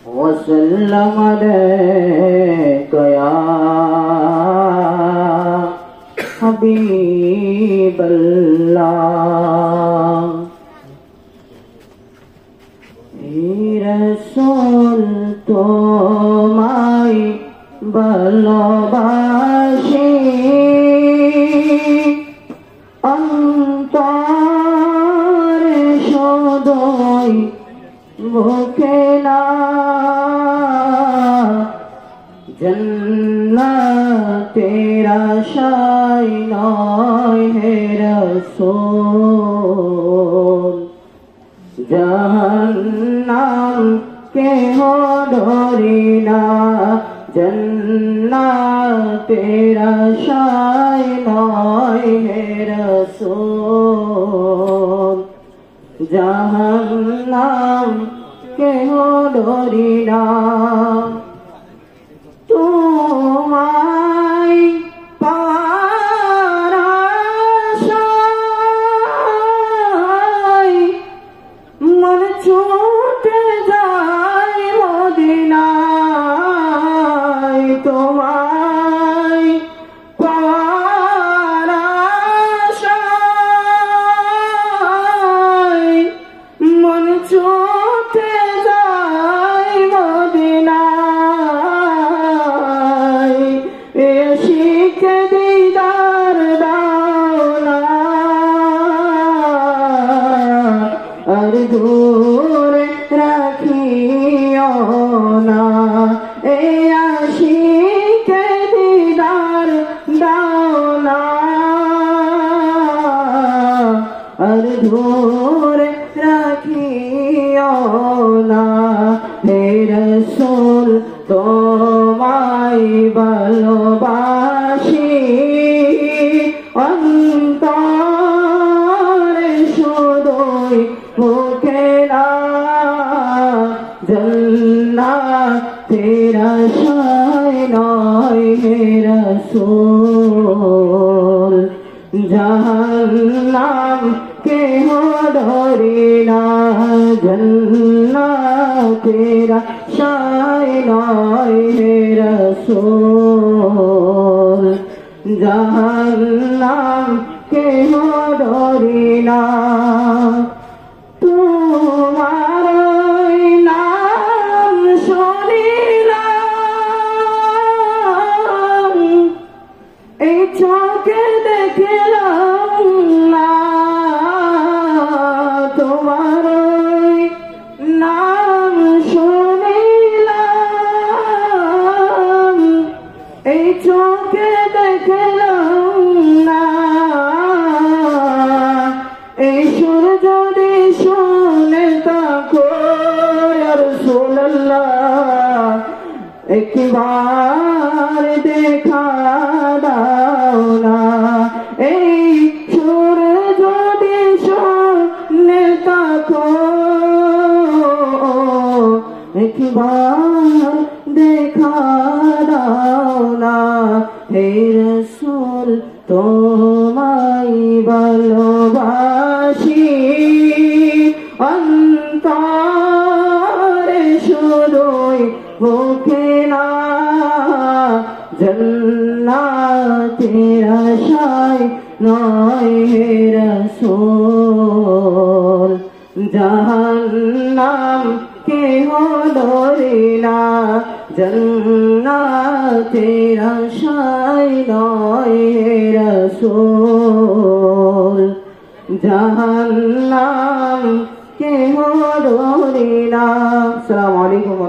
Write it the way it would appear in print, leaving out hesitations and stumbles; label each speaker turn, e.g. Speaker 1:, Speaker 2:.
Speaker 1: وسلم عليك يا حبيب الله رسول তোমায় ভালোবাসি অন্তরে সদয় মুখে না জন্নতের আশায় নয় হে রাসূল জাহান্নাম কেহ ডরি না জন্নতের আশায় নয় হে রাসূল জাহান্নাম কেহ ডরি না তোমায় পাওয়ার আশায় মন ছুটে যায় মদিনায় তোমায় পাওয়ার আশায় মন ছুটে যায় মদিনায় এশিকে দিদার দাও না আর দূরে রাখিও না এই আশিকে দিদার দাও না আর দূরে রাখিও না হে রাসূল তোমায় ভালোবাসি অন্তরে সদয় মুখে না জন্নতের আশায় নয় হে রাসূল জাহান্নাম কেহ ডরে না জন্নতের আশায় নয় হে রাসূল জাহান্নাম কেহ ডরে না তোমার নাম শুনিলাম এই চোখে দেখলাম না তোমার নাম শুনিলাম এই চোখে দেখলাম না এই সুর যদি শুনে থাকো ইয়া রাসূলুল্লাহ একবার দেখা দাও না এই সুর যদি শুনে থাকো একবার দেখা দাও না হে রাসূল তোমায় ভালোবাসি অন্তরে সদয় মুখে না জন্নতের আশায় নয় হে রাসূল জাহান্নাম কেহ ডরে না জন্নতের আশায় নয় হে রাসূল জাহান্নাম কেহ ডরে না। আসসালামু আলাইকুম।